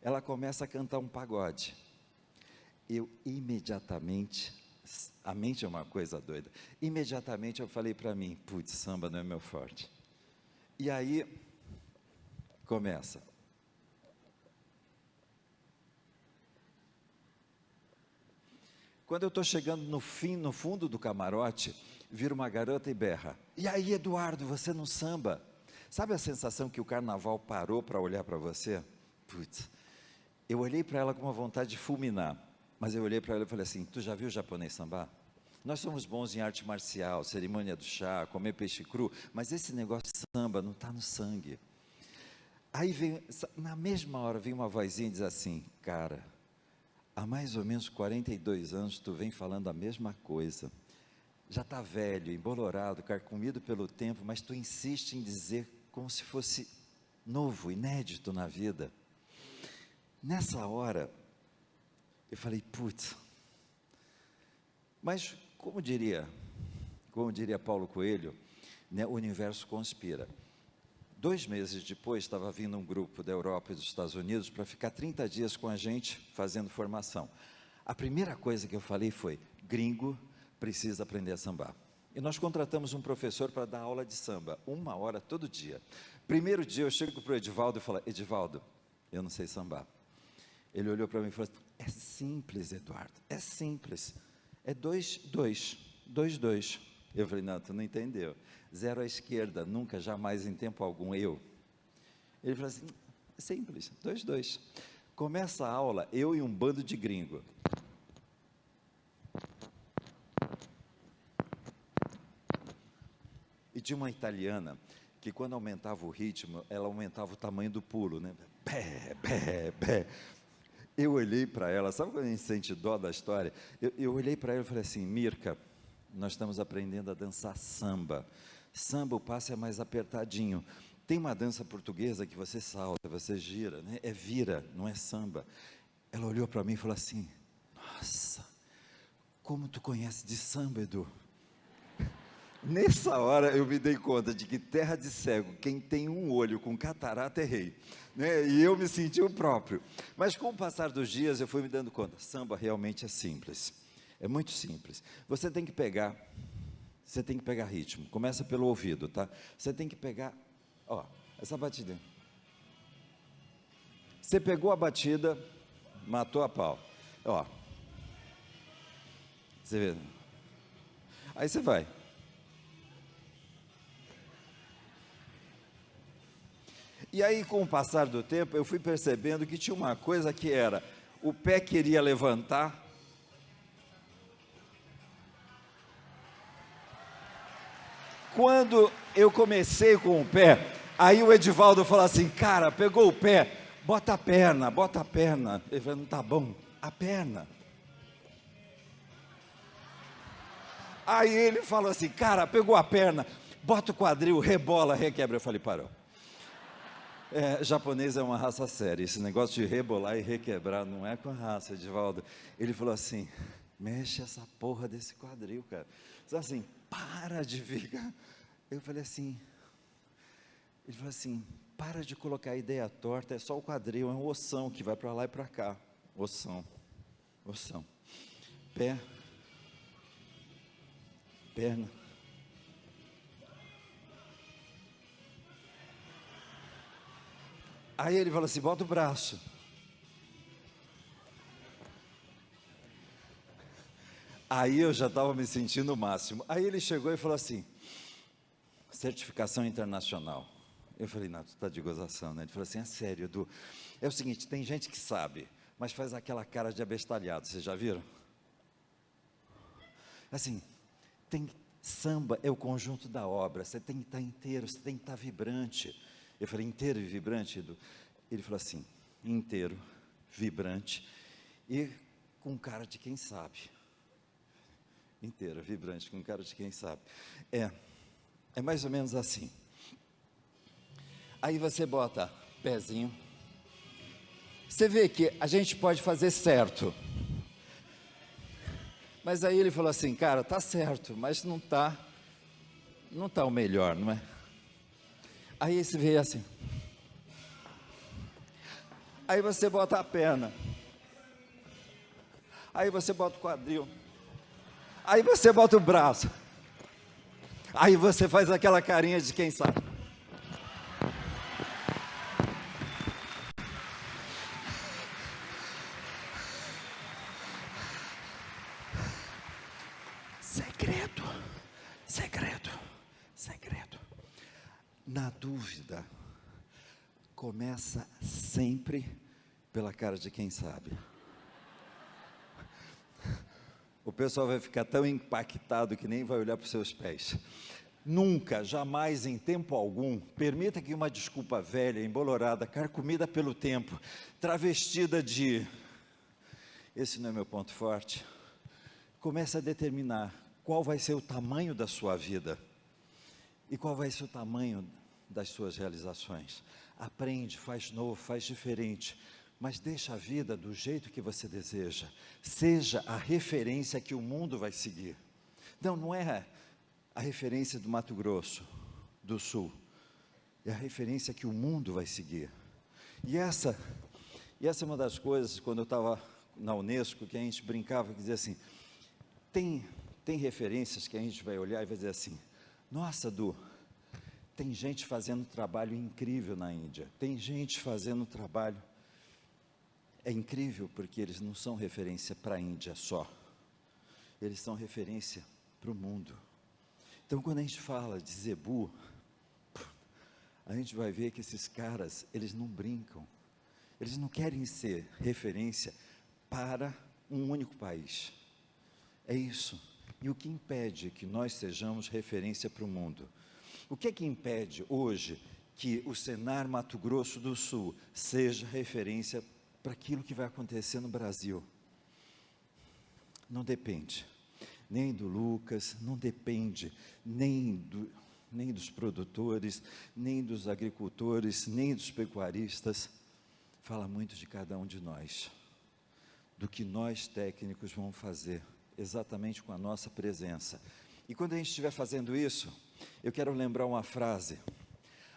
ela começa a cantar um pagode. Eu imediatamente, a mente é uma coisa doida, imediatamente eu falei para mim, putz, samba não é meu forte. E aí, começa. Quando eu estou chegando no fundo do camarote, vira uma garota e berra, e aí, Eduardo, você não samba? Sabe a sensação que o carnaval parou para olhar para você? Putz, eu olhei para ela com uma vontade de fulminar, mas eu olhei para ela e falei assim, tu já viu o japonês sambar? Nós somos bons em arte marcial, cerimônia do chá, comer peixe cru, mas esse negócio de samba não está no sangue. Aí vem, na mesma hora, vem uma vozinha e diz assim, cara, há mais ou menos 42 anos tu vem falando a mesma coisa, já está velho, embolorado, carcomido pelo tempo, mas tu insiste em dizer como se fosse novo, inédito na vida. Nessa hora, eu falei, putz, mas como diria Paulo Coelho, né, o universo conspira. 2 meses depois, estava vindo um grupo da Europa e dos Estados Unidos para ficar 30 dias com a gente, fazendo formação. A primeira coisa que eu falei foi, gringo precisa aprender a sambar. E nós contratamos um professor para dar aula de samba, 1 hora todo dia. Primeiro dia eu chego para o Edivaldo e falo, Edivaldo, eu não sei sambar. Ele olhou para mim e falou, é simples, Eduardo, é simples. É 2, 2, 2, 2. Eu falei, não, tu não entendeu. 0 à esquerda, nunca, jamais, em tempo algum, eu. Ele falou assim, é simples, 2, 2. Começa a aula, eu e um bando de gringo. E tinha uma italiana, que quando aumentava o ritmo, ela aumentava o tamanho do pulo, né? Pé, pé, pé. Eu olhei para ela, sabe quando a gente sente dó da história? Eu olhei para ela e falei assim, Mirka, nós estamos aprendendo a dançar samba. Samba, o passo é mais apertadinho. Tem uma dança portuguesa que você salta, você gira, né? É vira, não é samba. Ela olhou para mim e falou assim, nossa, como tu conhece de samba, Edu? Nessa hora eu me dei conta de que terra de cego, quem tem um olho com catarata é rei, né? E eu me senti o próprio. Mas com o passar dos dias eu fui me dando conta, samba realmente é simples, é muito simples. Você tem que pegar ritmo, começa pelo ouvido, tá? Você tem que pegar, ó, essa batida. Você pegou a batida, matou a pau, ó. Você vê? Aí você vai. E aí, com o passar do tempo, eu fui percebendo que tinha uma coisa que era, o pé queria levantar, quando eu comecei com o pé, aí o Edivaldo falou assim, cara, pegou o pé, bota a perna, bota a perna. Ele falou, não tá bom, a perna. Aí ele falou assim, cara, pegou a perna, bota o quadril, rebola, requebra. Eu falei, parou. Japonês é uma raça séria, esse negócio de rebolar e requebrar não é com a raça, Edivaldo. Ele falou assim, mexe essa porra desse quadril, cara. Só assim, para de ficar. Eu falei assim, ele falou assim, para de colocar a ideia torta, é só o quadril, é um ossão que vai para lá e para cá. Ossão, ossão. Pé, perna. Aí ele falou assim, bota o braço. Aí eu já estava me sentindo o máximo. Aí ele chegou e falou assim, certificação internacional. Eu falei, não, tu está de gozação, né? Ele falou assim, é sério, Edu. É o seguinte, tem gente que sabe, mas faz aquela cara de abestalhado, vocês já viram? Assim, samba é o conjunto da obra, você tem que estar inteiro, você tem que estar vibrante. Eu falei, inteiro e vibrante, Edu? Ele falou assim, inteiro, vibrante e com cara de quem sabe. Inteiro, vibrante, com cara de quem sabe. É mais ou menos assim. Aí você bota pezinho. Você vê que a gente pode fazer certo. Mas aí ele falou assim, cara, tá certo, mas não tá o melhor, não é? Aí esse veio assim. Aí você bota a perna. Aí você bota o quadril. Aí você bota o braço. Aí você faz aquela carinha de quem sabe. Segredo, segredo, segredo. Na dúvida, começa sempre pela cara de quem sabe. O pessoal vai ficar tão impactado que nem vai olhar para os seus pés. Nunca, jamais, em tempo algum, permita que uma desculpa velha, embolorada, carcomida pelo tempo, travestida de esse não é meu ponto forte, comece a determinar qual vai ser o tamanho da sua vida e qual vai ser o tamanho das suas realizações. Aprende, faz novo, faz diferente, mas deixa a vida do jeito que você deseja. Seja a referência que o mundo vai seguir. Não é a referência do Mato Grosso do Sul, é a referência que o mundo vai seguir. E essa é uma das coisas, quando eu estava na Unesco, que a gente brincava, que dizia assim, tem referências que a gente vai olhar e vai dizer assim, nossa, Du, tem gente fazendo um trabalho incrível na Índia, tem gente fazendo um trabalho, é incrível porque eles não são referência para a Índia só, eles são referência para o mundo. Então, quando a gente fala de Zebu, a gente vai ver que esses caras, eles não brincam, eles não querem ser referência para um único país, é isso. E o que impede que nós sejamos referência para o mundo? O que é que impede hoje que o Senar Mato Grosso do Sul seja referência para aquilo que vai acontecer no Brasil? Não depende nem do Lucas, não depende nem dos produtores, nem dos agricultores, nem dos pecuaristas. Fala muito de cada um de nós, do que nós técnicos vamos fazer, exatamente com a nossa presença. E quando a gente estiver fazendo isso, eu quero lembrar uma frase.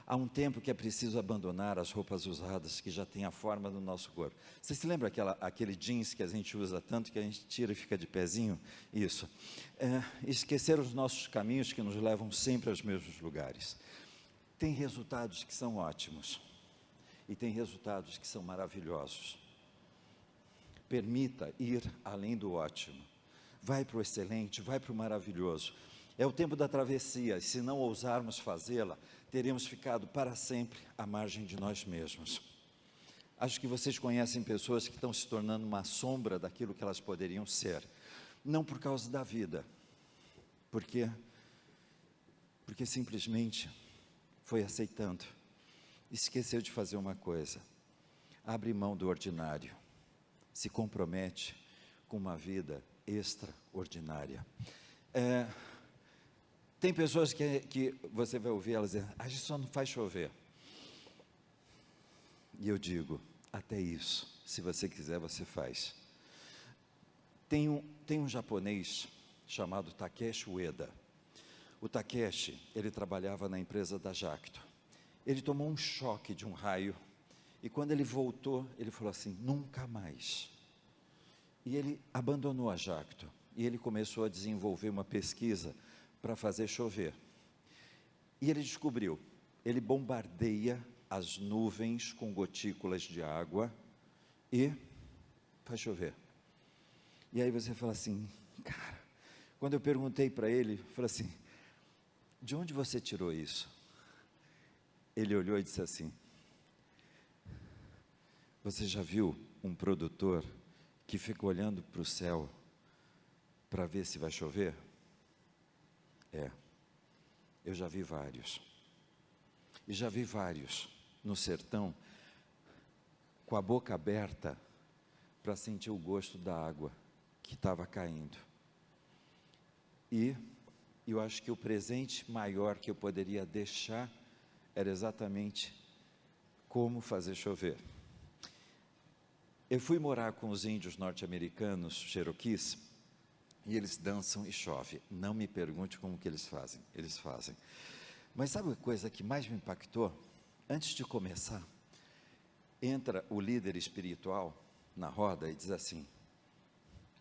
Há um tempo que é preciso abandonar as roupas usadas que já têm a forma do nosso corpo. Você se lembra aquele jeans que a gente usa tanto que a gente tira e fica de pezinho? Isso. Esquecer os nossos caminhos que nos levam sempre aos mesmos lugares. Tem resultados que são ótimos e tem resultados que são maravilhosos. Permita ir além do ótimo. Vai para o excelente, vai para o maravilhoso. É o tempo da travessia, e se não ousarmos fazê-la, teremos ficado para sempre à margem de nós mesmos. Acho que vocês conhecem pessoas que estão se tornando uma sombra daquilo que elas poderiam ser, não por causa da vida, porque simplesmente foi aceitando, esqueceu de fazer uma coisa, abre mão do ordinário, se compromete com uma vida extraordinária. Tem pessoas que você vai ouvir elas dizendo, a gente só não faz chover. E eu digo, até isso, se você quiser, você faz. Tem um japonês chamado Takeshi Ueda. O Takeshi, ele trabalhava na empresa da Jacto. Ele tomou um choque de um raio, e quando ele voltou, ele falou assim, nunca mais. E ele abandonou a Jacto, e ele começou a desenvolver uma pesquisa para fazer chover. E ele descobriu, ele bombardeia as nuvens com gotículas de água e faz chover. E aí você fala assim, cara, quando eu perguntei para ele, eu falei assim, de onde você tirou isso? Ele olhou e disse assim, você já viu um produtor que fica olhando para o céu para ver se vai chover? Eu já vi vários. E já vi vários no sertão com a boca aberta para sentir o gosto da água que estava caindo. E eu acho que o presente maior que eu poderia deixar era exatamente como fazer chover. Eu fui morar com os índios norte-americanos, Cherokees, e eles dançam e chove. Não me pergunte como que eles fazem. Mas sabe a coisa que mais me impactou? Antes de começar, entra o líder espiritual na roda e diz assim: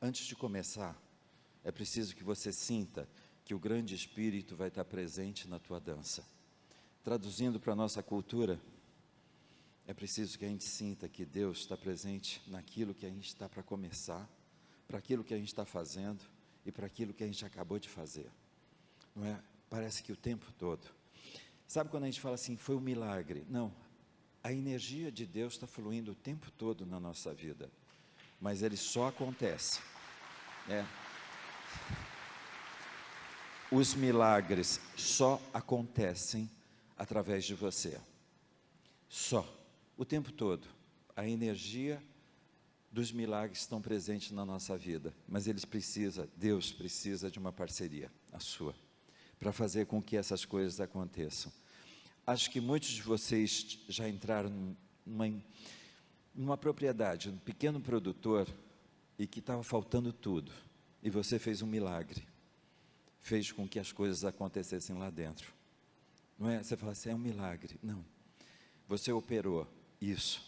antes de começar, é preciso que você sinta que o grande Espírito vai estar presente na tua dança. Traduzindo para a nossa cultura, é preciso que a gente sinta que Deus está presente naquilo que a gente está para começar, para aquilo que a gente está fazendo e para aquilo que a gente acabou de fazer. Não é? Parece que o tempo todo. Sabe quando a gente fala assim, foi um milagre? Não, a energia de Deus está fluindo o tempo todo na nossa vida, mas ele só acontece. Os milagres só acontecem através de você. Só. O tempo todo. A energia dos milagres estão presentes na nossa vida, mas Deus precisa de uma parceria, a sua, para fazer com que essas coisas aconteçam. Acho que muitos de vocês já entraram numa propriedade, um pequeno produtor, e que estava faltando tudo, e você fez um milagre, fez com que as coisas acontecessem lá dentro. Não é? Você fala assim, é um milagre. Não. Você operou isso.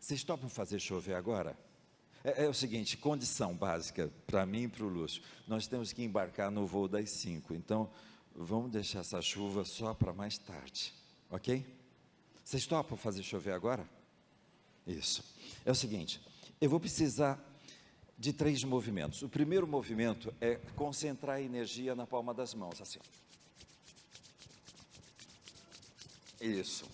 Vocês topam fazer chover agora? É o seguinte, condição básica, para mim e para o Lúcio, nós temos que embarcar no voo das 5, então vamos deixar essa chuva só para mais tarde, ok? Vocês topam fazer chover agora? Isso. É o seguinte, eu vou precisar de 3 movimentos. O primeiro movimento é concentrar a energia na palma das mãos, assim. Isso.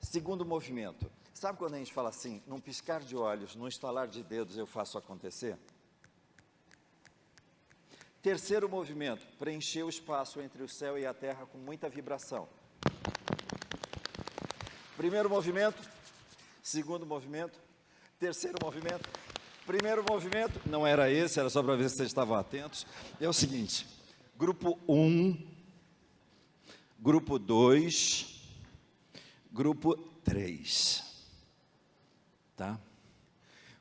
Segundo movimento, sabe quando a gente fala assim, num piscar de olhos, num estalar de dedos eu faço acontecer? Terceiro movimento, preencher o espaço entre o céu e a terra com muita vibração. Primeiro movimento, segundo movimento, terceiro movimento, primeiro movimento, não era esse, era só para ver se vocês estavam atentos. É o seguinte, grupo 1, grupo 2, grupo 3, tá?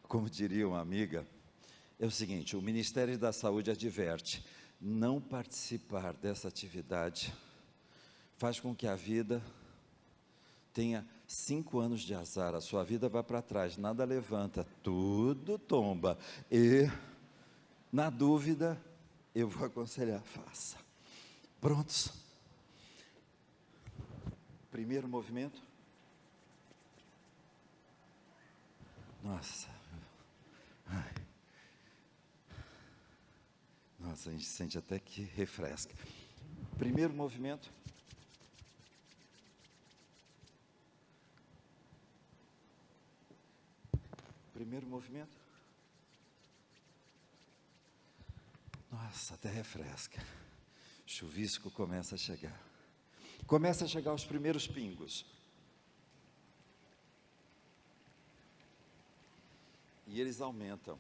Como diria uma amiga, é o seguinte, o Ministério da Saúde adverte, não participar dessa atividade faz com que a vida tenha 5 anos de azar, a sua vida vai para trás, nada levanta, tudo tomba, e na dúvida, eu vou aconselhar, faça. Prontos? Primeiro movimento. Nossa. Ai. Nossa, a gente sente até que refresca. Primeiro movimento. Primeiro movimento. Nossa, até refresca. Chuvisco começa a chegar. Começa a chegar os primeiros pingos. E eles aumentam.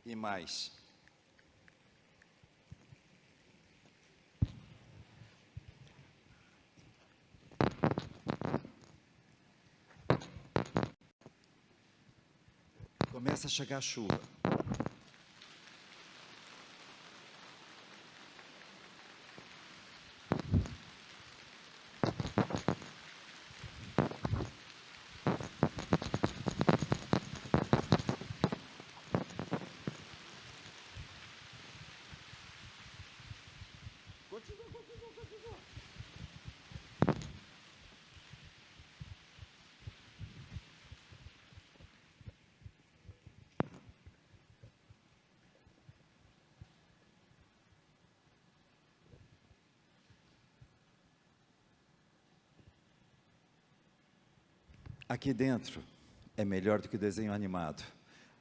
E mais. Começa a chegar a chuva. Continua. Aqui dentro é melhor do que desenho animado.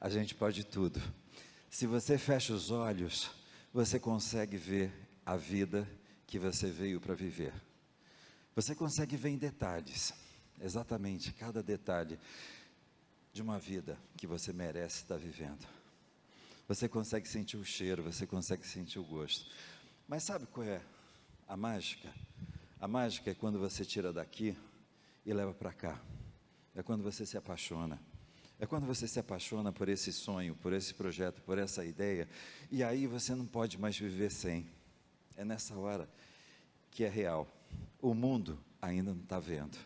A gente pode tudo. Se você fecha os olhos, você consegue ver a vida que você veio para viver. Você consegue ver em detalhes, exatamente cada detalhe de uma vida que você merece estar vivendo. Você consegue sentir o cheiro, você consegue sentir o gosto. Mas sabe qual é a mágica? A mágica é quando você tira daqui e leva para cá. É quando você se apaixona. É quando você se apaixona por esse sonho, por esse projeto, por essa ideia, e aí você não pode mais viver sem. É nessa hora que é real. O mundo ainda não está vendo,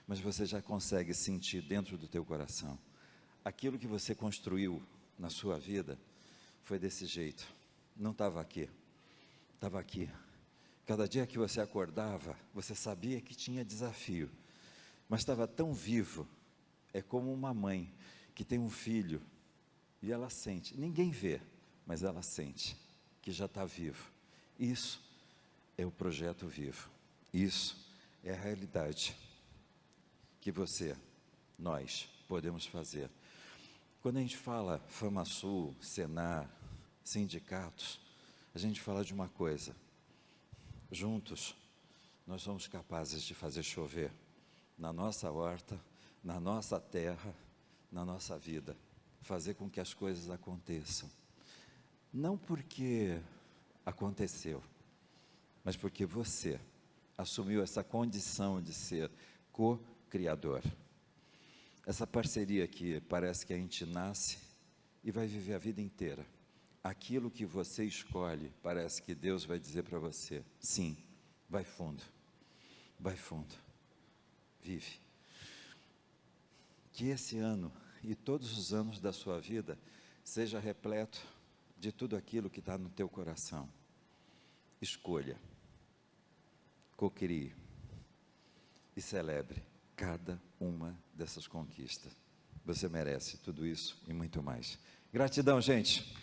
mas você já consegue sentir dentro do teu coração. Aquilo que você construiu na sua vida foi desse jeito. Não estava aqui, estava aqui. Cada dia que você acordava, você sabia que tinha desafio, mas estava tão vivo. É como uma mãe que tem um filho e ela sente, ninguém vê, mas ela sente que já está vivo. Isso é o projeto vivo. Isso é a realidade que você, nós, podemos fazer. Quando a gente fala FamaSul, Senar, sindicatos, a gente fala de uma coisa: juntos, nós somos capazes de fazer chover na nossa horta, na nossa terra, na nossa vida, fazer com que as coisas aconteçam. Não porque aconteceu, mas porque você assumiu essa condição de ser co-criador. Essa parceria que parece que a gente nasce e vai viver a vida inteira. Aquilo que você escolhe, parece que Deus vai dizer para você: sim, vai fundo, vive. Que esse ano e todos os anos da sua vida seja repleto de tudo aquilo que está no teu coração. Escolha, co-crie e celebre cada uma dessas conquistas. Você merece tudo isso e muito mais. Gratidão, gente.